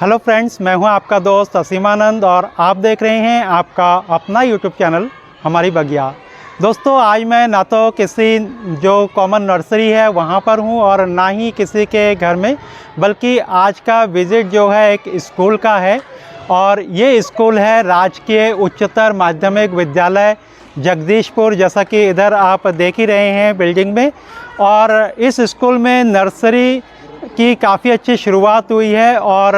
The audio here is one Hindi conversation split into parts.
हेलो फ्रेंड्स, मैं हूं आपका दोस्त असीमानंद और आप देख रहे हैं आपका अपना यूट्यूब चैनल हमारी बगिया। दोस्तों, आज मैं ना तो किसी जो कॉमन नर्सरी है वहां पर हूं और ना ही किसी के घर में, बल्कि आज का विज़िट जो है एक स्कूल का है। और ये स्कूल है राजकीय उच्चतर माध्यमिक विद्यालय जगदीशपुर, जैसा कि इधर आप देख ही रहे हैं बिल्डिंग में। और इस स्कूल में नर्सरी की काफ़ी अच्छी शुरुआत हुई है और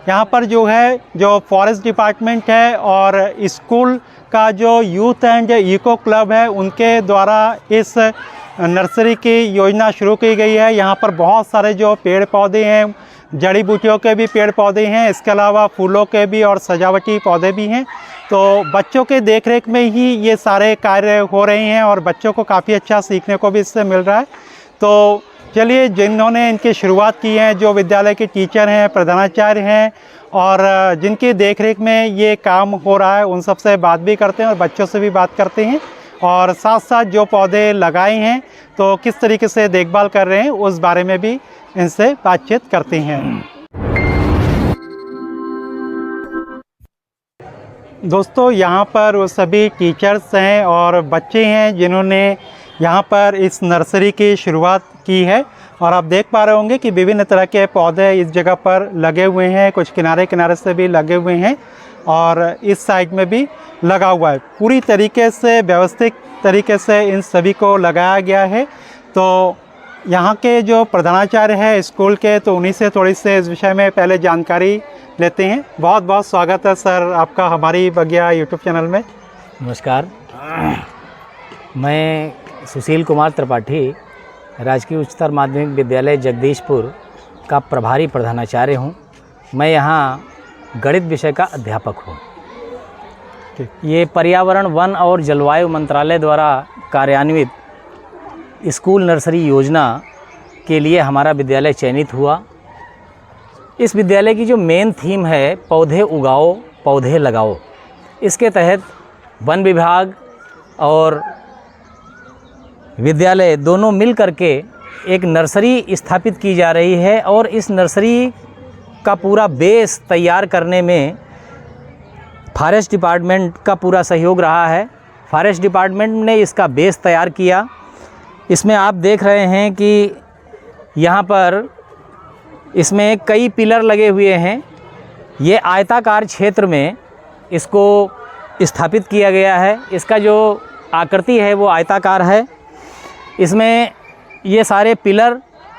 यहाँ पर जो फॉरेस्ट डिपार्टमेंट है और स्कूल का जो यूथ एंड इको क्लब है उनके द्वारा इस नर्सरी की योजना शुरू की गई है। यहाँ पर बहुत सारे जो पेड़ पौधे हैं, जड़ी बूटियों के भी पेड़ पौधे हैं, इसके अलावा फूलों के भी और सजावटी पौधे भी हैं। तो बच्चों के देखरेख में ही ये सारे कार्य हो रहे हैं और बच्चों को काफ़ी अच्छा सीखने को भी इससे मिल रहा है। तो चलिए, जिन्होंने इनकी शुरुआत की है, जो विद्यालय के टीचर हैं, प्रधानाचार्य हैं और जिनकी देखरेख में ये काम हो रहा है, उन सब से बात भी करते हैं और बच्चों से भी बात करते हैं। और साथ साथ जो पौधे लगाए हैं तो किस तरीके से देखभाल कर रहे हैं उस बारे में भी इनसे बातचीत करते हैं। दोस्तों, यहाँ पर वो सभी टीचर्स हैं और बच्चे हैं जिन्होंने यहाँ पर इस नर्सरी की शुरुआत की है। और आप देख पा रहे होंगे कि विभिन्न तरह के पौधे इस जगह पर लगे हुए हैं, कुछ किनारे किनारे से भी लगे हुए हैं और इस साइड में भी लगा हुआ है। पूरी तरीके से व्यवस्थित तरीके से इन सभी को लगाया गया है। तो यहाँ के जो प्रधानाचार्य हैं स्कूल के, तो उन्हीं से थोड़ी से इस विषय में पहले जानकारी लेते हैं। बहुत बहुत स्वागत है सर आपका हमारी बगिया यूट्यूब चैनल में। नमस्कार, मैं सुशील कुमार त्रिपाठी राजकीय उच्चतर माध्यमिक विद्यालय जगदीशपुर का प्रभारी प्रधानाचार्य हूँ। मैं यहाँ गणित विषय का अध्यापक हूँ। ये पर्यावरण, वन और जलवायु मंत्रालय द्वारा कार्यान्वित स्कूल नर्सरी योजना के लिए हमारा विद्यालय चयनित हुआ। इस विद्यालय की जो मेन थीम है पौधे उगाओ पौधे लगाओ, इसके तहत वन विभाग और विद्यालय दोनों मिल करके एक नर्सरी स्थापित की जा रही है। और इस नर्सरी का पूरा बेस तैयार करने में फॉरेस्ट डिपार्टमेंट का पूरा सहयोग रहा है। फॉरेस्ट डिपार्टमेंट ने इसका बेस तैयार किया। इसमें आप देख रहे हैं कि यहाँ पर इसमें कई पिलर लगे हुए हैं। ये आयताकार क्षेत्र में इसको स्थापित किया गया है। इसका जो आकृति है वो आयताकार है। इसमें ये सारे पिलर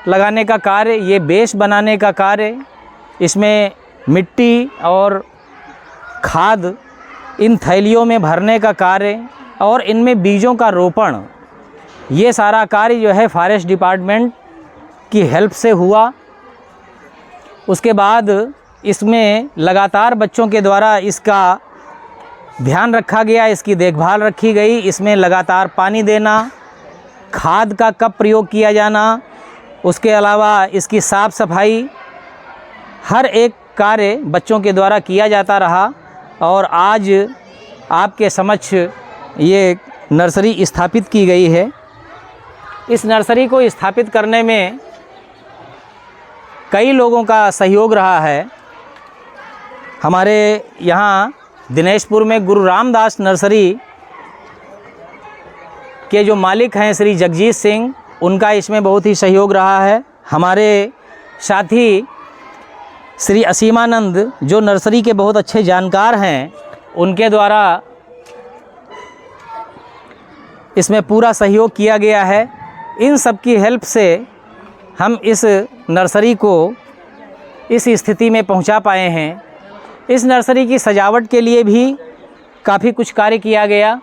लगाने का कार्य, ये बेस बनाने का कार्य, इसमें मिट्टी और खाद इन थैलियों में भरने का कार्य और इनमें बीजों का रोपण, ये सारा कार्य जो है फॉरेस्ट डिपार्टमेंट की हेल्प से हुआ। उसके बाद इसमें लगातार बच्चों के द्वारा इसका ध्यान रखा गया, इसकी देखभाल रखी गई। इसमें लगातार पानी देना, खाद का कब प्रयोग किया जाना, उसके अलावा इसकी साफ़ सफाई, हर एक कार्य बच्चों के द्वारा किया जाता रहा। और आज आपके समक्ष ये नर्सरी स्थापित की गई है। इस नर्सरी को स्थापित करने में कई लोगों का सहयोग रहा है। हमारे यहाँ दिनेशपुर में गुरु रामदास नर्सरी के जो मालिक हैं श्री जगजीत सिंह, उनका इसमें बहुत ही सहयोग रहा है। हमारे साथी श्री असीमानंद जो नर्सरी के बहुत अच्छे जानकार हैं, उनके द्वारा इसमें पूरा सहयोग किया गया है। इन सब की हेल्प से हम इस नर्सरी को इस स्थिति में पहुंचा पाए हैं। इस नर्सरी की सजावट के लिए भी काफ़ी कुछ कार्य किया गया।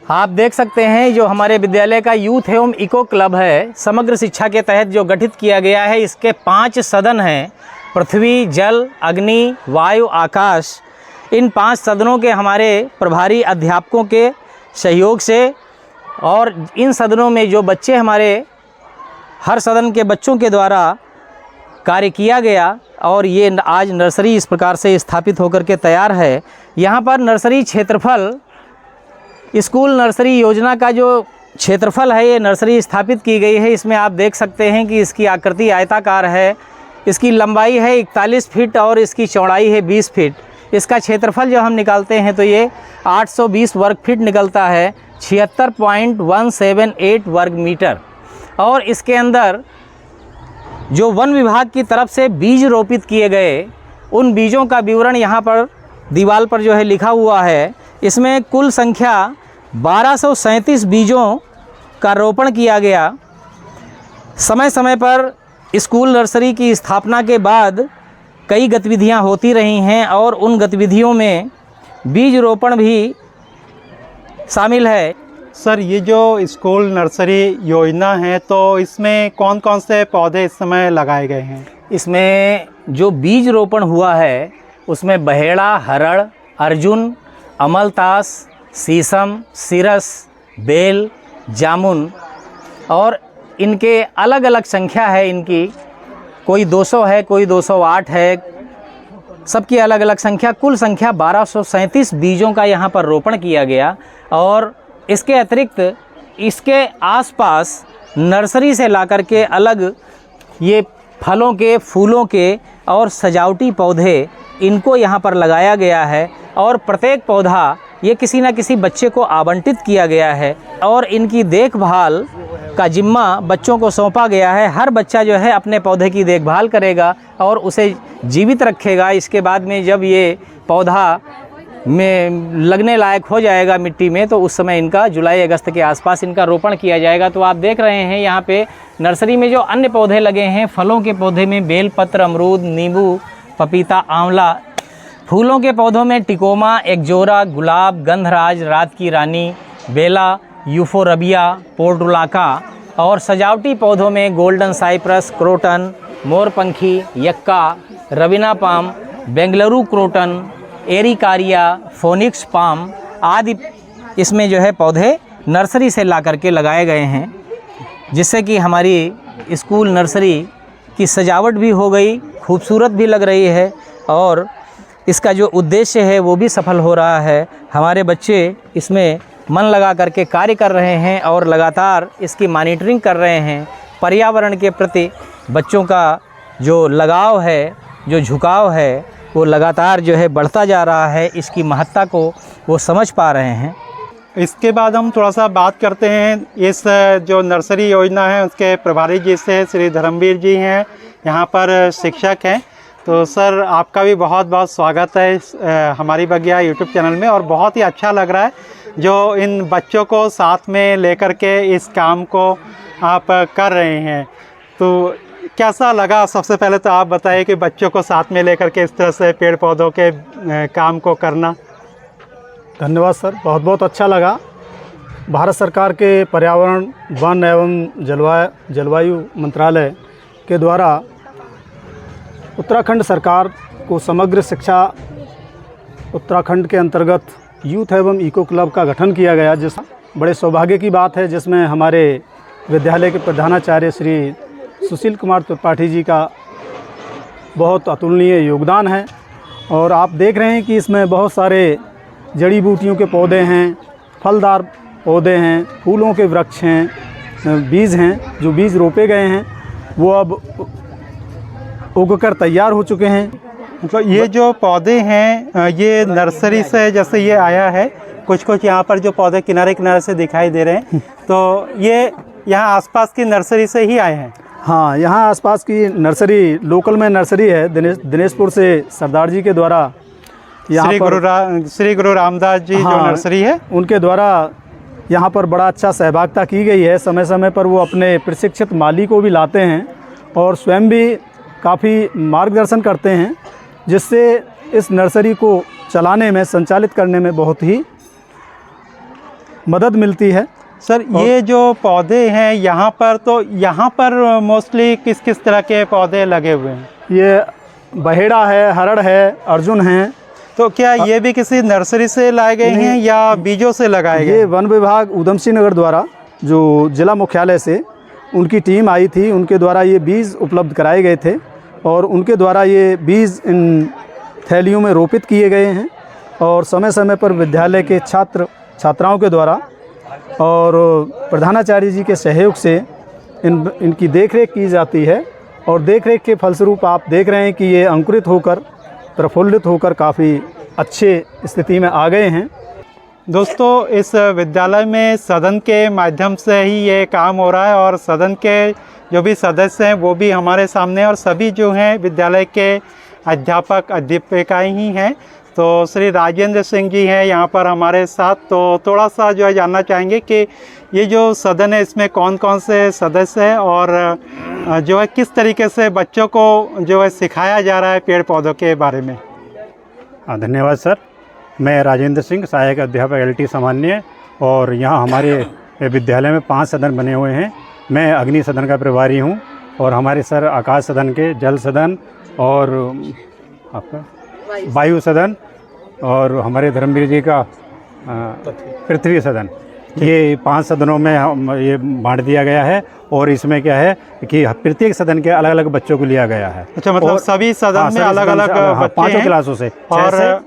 आप देख सकते हैं जो हमारे विद्यालय का यूथ एवं इको क्लब है, समग्र शिक्षा के तहत जो गठित किया गया है, इसके 5 सदन हैं। पृथ्वी, जल, अग्नि, वायु, आकाश। इन 5 सदनों के हमारे प्रभारी अध्यापकों के सहयोग से और इन सदनों में जो बच्चे हमारे हर सदन के बच्चों के द्वारा कार्य किया गया और ये आज नर्सरी इस प्रकार से स्थापित होकर के तैयार है। यहाँ पर नर्सरी क्षेत्रफल, स्कूल नर्सरी योजना का जो क्षेत्रफल है, ये नर्सरी स्थापित की गई है। इसमें आप देख सकते हैं कि इसकी आकृति आयताकार है। इसकी लंबाई है 41 फीट और इसकी चौड़ाई है 20 फीट। इसका क्षेत्रफल जो हम निकालते हैं तो ये 820 वर्ग फीट निकलता है, 76.178 वर्ग मीटर। और इसके अंदर जो वन विभाग की तरफ से बीज रोपित किए गए उन बीजों का विवरण यहाँ पर दीवार पर जो है लिखा हुआ है। इसमें कुल संख्या 1237 बीजों का रोपण किया गया। समय समय पर स्कूल नर्सरी की स्थापना के बाद कई गतिविधियां होती रही हैं और उन गतिविधियों में बीज रोपण भी शामिल है। सर, ये जो स्कूल नर्सरी योजना है तो इसमें कौन कौन से पौधे इस समय लगाए गए हैं? इसमें जो बीज रोपण हुआ है उसमें बहेड़ा, हरड़, अर्जुन, अमलतास, शीशम, सिरस, बेल, जामुन और इनके अलग अलग संख्या है। इनकी कोई 200 है, कोई 208 है, सबकी अलग अलग संख्या। कुल संख्या 1237 बीजों का यहाँ पर रोपण किया गया। और इसके अतिरिक्त इसके आसपास नर्सरी से लाकर के अलग ये फलों के, फूलों के और सजावटी पौधे इनको यहाँ पर लगाया गया है। और प्रत्येक पौधा ये किसी न किसी बच्चे को आवंटित किया गया है और इनकी देखभाल का जिम्मा बच्चों को सौंपा गया है। हर बच्चा जो है अपने पौधे की देखभाल करेगा और उसे जीवित रखेगा। इसके बाद में जब ये पौधा में लगने लायक हो जाएगा मिट्टी में तो उस समय इनका जुलाई अगस्त के आसपास इनका रोपण किया जाएगा। तो आप देख रहे हैं यहाँ पे नर्सरी में जो अन्य पौधे लगे हैं, फलों के पौधे में बेलपत्र, अमरूद, नींबू, पपीता, आंवला। फूलों के पौधों में टिकोमा, एकजोरा, गुलाब, गंधराज, रात की रानी, बेला, यूफोरबिया, पोर्टुलाका। और सजावटी पौधों में गोल्डन साइप्रस, क्रोटन, मोरपंखी, yucca, ravenea palm, Bengaluru croton, araucaria, phoenix palm आदि इसमें जो है पौधे नर्सरी से ला करके लगाए गए हैं, जिससे कि हमारी स्कूल नर्सरी की सजावट भी हो गई, खूबसूरत भी लग रही है और इसका जो उद्देश्य है वो भी सफल हो रहा है। हमारे बच्चे इसमें मन लगा करके कार्य कर रहे हैं और लगातार इसकी मॉनिटरिंग कर रहे हैं। पर्यावरण के प्रति बच्चों का जो लगाव है, जो झुकाव है, वो लगातार जो है बढ़ता जा रहा है। इसकी महत्ता को वो समझ पा रहे हैं। इसके बाद हम थोड़ा सा बात करते हैं इस जो नर्सरी योजना है उसके प्रभारी जी से। श्री धर्मवीर जी हैं, यहाँ पर शिक्षक हैं। तो सर, आपका भी बहुत बहुत स्वागत है हमारी बगिया यूट्यूब चैनल में। और बहुत ही अच्छा लग रहा है जो इन बच्चों को साथ में लेकर के इस काम को आप कर रहे हैं। तो कैसा लगा? सबसे पहले तो आप बताइए कि बच्चों को साथ में लेकर के इस तरह से पेड़ पौधों के काम को करना। धन्यवाद सर, बहुत बहुत अच्छा लगा। भारत सरकार के पर्यावरण, वन एवं जलवायु मंत्रालय के द्वारा उत्तराखंड सरकार को समग्र शिक्षा उत्तराखंड के अंतर्गत यूथ एवं इको क्लब का गठन किया गया, जिस बड़े सौभाग्य की बात है, जिसमें हमारे विद्यालय के प्रधानाचार्य श्री सुशील कुमार त्रिपाठी जी का बहुत अतुलनीय योगदान है। और आप देख रहे हैं कि इसमें बहुत सारे जड़ी बूटियों के पौधे हैं, फलदार पौधे हैं, फूलों के वृक्ष हैं, बीज हैं। जो बीज रोपे गए हैं वो अब उगकर तैयार हो चुके हैं। तो ये जो पौधे हैं ये नर्सरी से जैसे ये आया है, कुछ यहाँ पर जो पौधे किनारे किनारे से दिखाई दे रहे हैं, तो ये यहाँ आसपास की नर्सरी से ही आए हैं? हाँ, यहाँ आसपास की नर्सरी, लोकल में नर्सरी है दिनेशपुर से सरदार जी के द्वारा श्री गुरु रामदास जी जो नर्सरी है उनके द्वारा यहाँ पर बड़ा अच्छा सहभागिता की गई है। समय समय पर वो अपने प्रशिक्षित माली को भी लाते हैं और स्वयं भी काफ़ी मार्गदर्शन करते हैं, जिससे इस नर्सरी को चलाने में, संचालित करने में बहुत ही मदद मिलती है। सर, ये जो पौधे हैं यहाँ पर, तो यहाँ पर मोस्टली किस किस तरह के पौधे लगे हुए हैं? ये बहेड़ा है, हरड़ है, अर्जुन हैं। तो क्या ये भी किसी नर्सरी से लाए गए हैं या बीजों से लगाए गए? ये वन विभाग उधम सिंह नगर द्वारा, जो जिला मुख्यालय से उनकी टीम आई थी, उनके द्वारा ये बीज उपलब्ध कराए गए थे और उनके द्वारा ये बीज इन थैलियों में रोपित किए गए हैं। और समय समय पर विद्यालय के छात्राओं के द्वारा और प्रधानाचार्य जी के सहयोग से इनकी देखरेख की जाती है और देख रेख के फलस्वरूप आप देख रहे हैं कि ये अंकुरित होकर प्रफुल्लित होकर काफ़ी अच्छे स्थिति में आ गए हैं। दोस्तों, इस विद्यालय में सदन के माध्यम से ही ये काम हो रहा है और सदन के जो भी सदस्य हैं वो भी हमारे सामने, और सभी जो हैं विद्यालय के अध्यापक अध्यापिकाएँ ही हैं। तो श्री राजेंद्र सिंह जी हैं यहाँ पर हमारे साथ। तो थोड़ा सा जो है जानना चाहेंगे कि ये जो सदन है इसमें कौन कौन से सदस्य हैं और जो है किस तरीके से बच्चों को जो है सिखाया जा रहा है पेड़ पौधों के बारे में। हाँ, धन्यवाद सर। मैं राजेंद्र सिंह, सहायक अध्यापक LT सामान्य, और यहाँ हमारे विद्यालय में 5 सदन बने हुए हैं। मैं अग्नि सदन का प्रभारी हूँ और हमारे सर आकाश सदन के, जल सदन और आपका वायु सदन, और हमारे धर्मवीर जी का पृथ्वी सदन, ये 5 सदनों में हम ये बांट दिया गया है। और इसमें क्या है कि प्रत्येक सदन के अलग अलग बच्चों को लिया गया है। अच्छा, मतलब सभी सदन में अलग अलग बच्चे 5 क्लासों से, और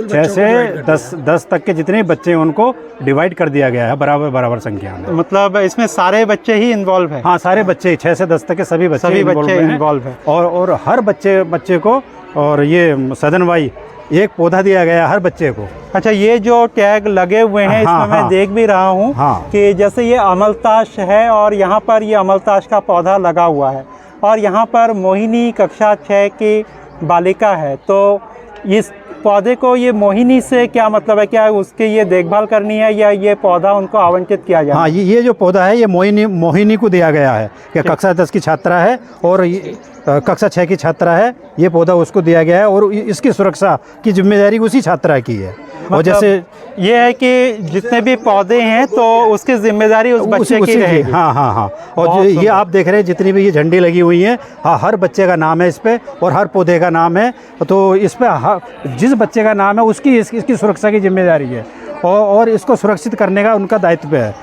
6 से 10 तक के जितने बच्चे हैं उनको डिवाइड कर दिया गया है बराबर संख्या में। मतलब इसमें सारे बच्चे ही इन्वॉल्व हैं? हाँ, सारे बच्चे 6 से 10 तक के सभी बच्चे इन्वॉल्व हैं। और हर बच्चे को, और ये सदन वाई एक पौधा दिया गया हर बच्चे को। अच्छा, ये जो टैग लगे हुए हैं इसमें मैं देख भी रहा हूँ कि जैसे ये अमलताश है और यहाँ पर ये अमलताश का पौधा लगा हुआ है, और यहाँ पर मोहिनी कक्षा 6 की बालिका है। तो इस पौधे को, ये मोहिनी से क्या मतलब है? क्या उसकी ये देखभाल करनी है या ये पौधा उनको आवंटित किया जाए? हाँ, ये जो पौधा है ये मोहिनी को दिया गया है कि कक्षा 10 की छात्रा है और कक्षा 6 की छात्रा है। ये पौधा उसको दिया गया है और इसकी सुरक्षा की जिम्मेदारी उसी छात्रा की है। मतलब और जैसे ये है कि जितने भी पौधे हैं तो उसकी जिम्मेदारी उस बच्चे की रहेगी। हाँ। और ये आप देख रहे हैं जितनी भी ये झंडी लगी हुई है, हाँ, हर बच्चे का नाम है इस पे और हर पौधे का नाम है। तो इस पे जिस बच्चे का नाम है उसकी इसकी सुरक्षा की जिम्मेदारी है और इसको सुरक्षित करने का उनका दायित्व है।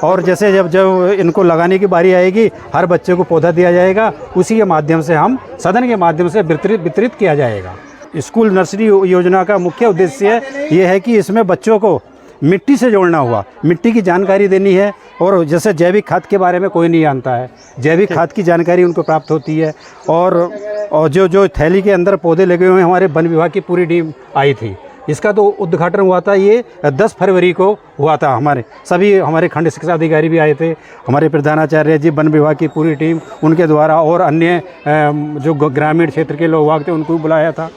और जैसे जब इनको लगाने की बारी आएगी, हर बच्चे को पौधा दिया जाएगा, उसी के माध्यम से हम सदन के माध्यम से वितरित किया जाएगा। स्कूल नर्सरी योजना का मुख्य उद्देश्य ये है कि इसमें बच्चों को मिट्टी से जोड़ना हुआ, मिट्टी की जानकारी देनी है। और जैसे जैविक खाद के बारे में कोई नहीं जानता है, जैविक खाद की जानकारी उनको प्राप्त होती है। और जो थैली के अंदर पौधे लगे हुए हैं, हमारे वन विभाग की पूरी टीम आई थी। इसका तो उद्घाटन हुआ था, ये 10 फरवरी को हुआ था। हमारे खंड शिक्षा अधिकारी भी आए थे, हमारे प्रधानाचार्य जी, वन विभाग की पूरी टीम उनके द्वारा, और अन्य जो ग्रामीण क्षेत्र के लोग थे उनको बुलाया था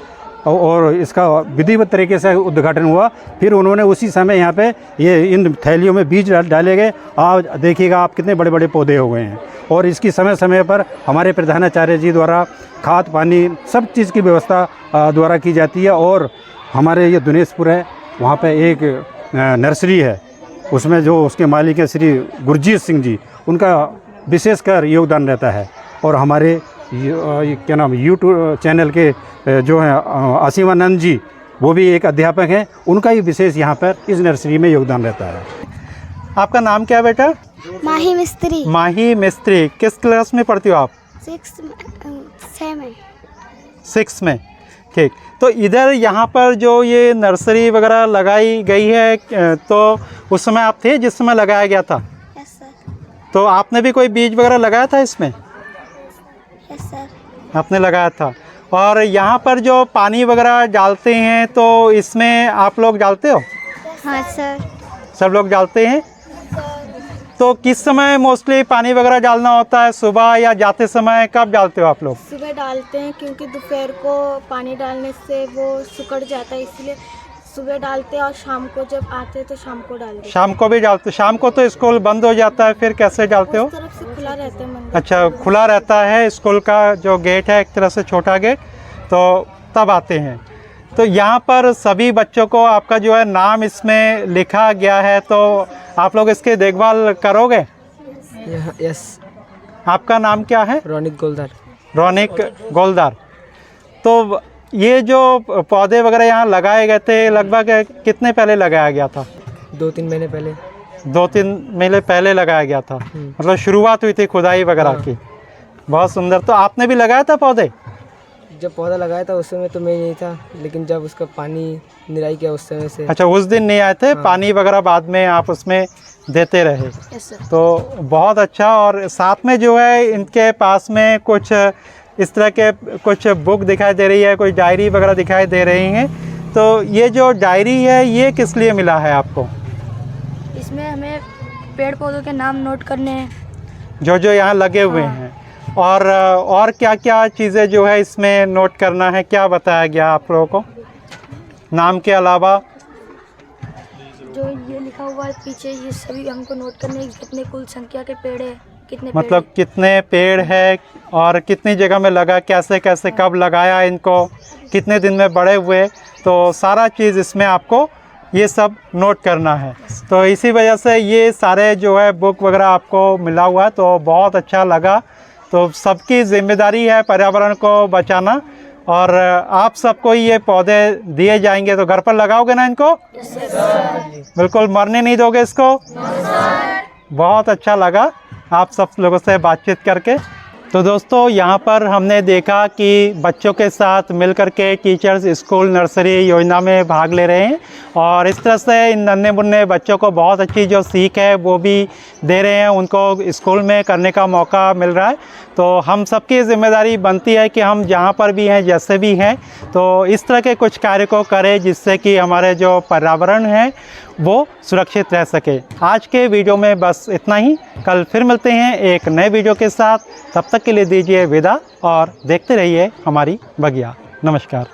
और इसका विधिवत तरीके से उद्घाटन हुआ। फिर उन्होंने उसी समय यहाँ पे ये इन थैलियों में बीज डाले गए। आज देखिएगा आप कितने बड़े बड़े पौधे हो गए हैं। और इसकी समय समय पर हमारे प्रधानाचार्य जी द्वारा खाद पानी सब चीज़ की व्यवस्था द्वारा की जाती है। और हमारे ये दिनेशपुर है, वहाँ पे एक नर्सरी है, उसमें जो उसके मालिक है श्री गुरजीत सिंह जी, उनका विशेषकर योगदान रहता है। और हमारे क्या नाम यूट्यूब चैनल के जो हैं असीमानंद जी, वो भी एक अध्यापक हैं, उनका ही विशेष यहाँ पर इस नर्सरी में योगदान रहता है। आपका नाम क्या है बेटा? माही मिस्त्री। माही मिस्त्री। किस क्लास में पढ़ती हो आप? 6 में। ठीक। तो इधर यहाँ पर जो ये नर्सरी वगैरह लगाई गई है, तो उस समय आप थे जिस समय लगाया गया था? Yes sir. तो आपने भी कोई बीज वगैरह लगाया था इसमें? Yes sir. आपने लगाया था। और यहाँ पर जो पानी वगैरह डालते हैं तो इसमें आप लोग डालते हो? हाँ सर। सब लोग डालते हैं। तो किस समय मोस्टली पानी वगैरह डालना होता है? सुबह या जाते समय? कब डालते हो आप लोग? सुबह डालते हैं क्योंकि दोपहर को पानी डालने से वो सिकुड़ जाता है, इसलिए सुबह डालते हैं। और शाम को जब आते हैं तो शाम को डालते हैं। शाम को भी डालते? शाम को तो स्कूल बंद हो जाता है, फिर कैसे डालते हो? उस तरफ से खुला रहता है मंदिर। अच्छा, खुला रहता है स्कूल का जो गेट है, एक तरह से छोटा गेट, तो तब आते हैं। तो यहाँ पर सभी बच्चों को आपका जो है नाम इसमें लिखा गया है, तो आप लोग इसकी देखभाल करोगे? यस। आपका नाम क्या है? रौनिक गोलदार। रौनिक गोलदार। तो ये जो पौधे वगैरह यहाँ लगाए गए थे, लगभग कितने पहले लगाया गया था? 2-3 महीने पहले। 2-3 महीने पहले लगाया गया था। मतलब शुरुआत हुई थी खुदाई वगैरह की। बहुत सुंदर। तो आपने भी लगाया था पौधे? जब पौधा लगाया था उस समय तो मैं नहीं था, लेकिन जब उसका पानी निराई किया उस समय से। अच्छा, उस दिन नहीं आए थे? पानी वगैरह बाद में आप उसमें देते रहे? Yes sir. तो बहुत अच्छा। और साथ में जो है इनके पास में कुछ इस तरह के कुछ बुक दिखाई दे रही है, कोई डायरी वगैरह दिखाई दे रही हैं। तो ये जो डायरी है ये किस लिए मिला है आपको? इसमें हमें पेड़ पौधों के नाम नोट करने हैं। जो जो यहाँ लगे हुए हैं, और क्या क्या चीज़ें जो है इसमें नोट करना है, क्या बताया गया आप लोगों को नाम के अलावा? जो ये लिखा हुआ है पीछे, ये सभी हमको नोट करने हैं। कितने कुल संख्या के पेड़ है, कितने मतलब पेड़ कितने पेड़ है और कितनी जगह में लगा, कैसे कैसे कब लगाया इनको, कितने दिन में बड़े हुए, तो सारा चीज़ इसमें आपको ये सब नोट करना है। तो इसी वजह से ये सारे जो है बुक वगैरह आपको मिला हुआ है, तो बहुत अच्छा लगा। तो सबकी जिम्मेदारी है पर्यावरण को बचाना, और आप सबको ये पौधे दिए जाएंगे तो घर पर लगाओगे ना इनको? बिल्कुल मरने नहीं दोगे इसको? बहुत अच्छा लगा आप सब लोगों से बातचीत करके। तो दोस्तों यहाँ पर हमने देखा कि बच्चों के साथ मिलकर के टीचर्स स्कूल नर्सरी योजना में भाग ले रहे हैं, और इस तरह से इन नन्हे मुन्ने बच्चों को बहुत अच्छी जो सीख है वो भी दे रहे हैं, उनको स्कूल में करने का मौका मिल रहा है। तो हम सबकी ज़िम्मेदारी बनती है कि हम जहाँ पर भी हैं, जैसे भी हैं, तो इस तरह के कुछ कार्य को करें जिससे कि हमारे जो पर्यावरण है वो सुरक्षित रह सके। आज के वीडियो में बस इतना ही। कल फिर मिलते हैं एक नए वीडियो के साथ। तब तक के लिए दीजिए विदा और देखते रहिए हमारी बगिया। नमस्कार।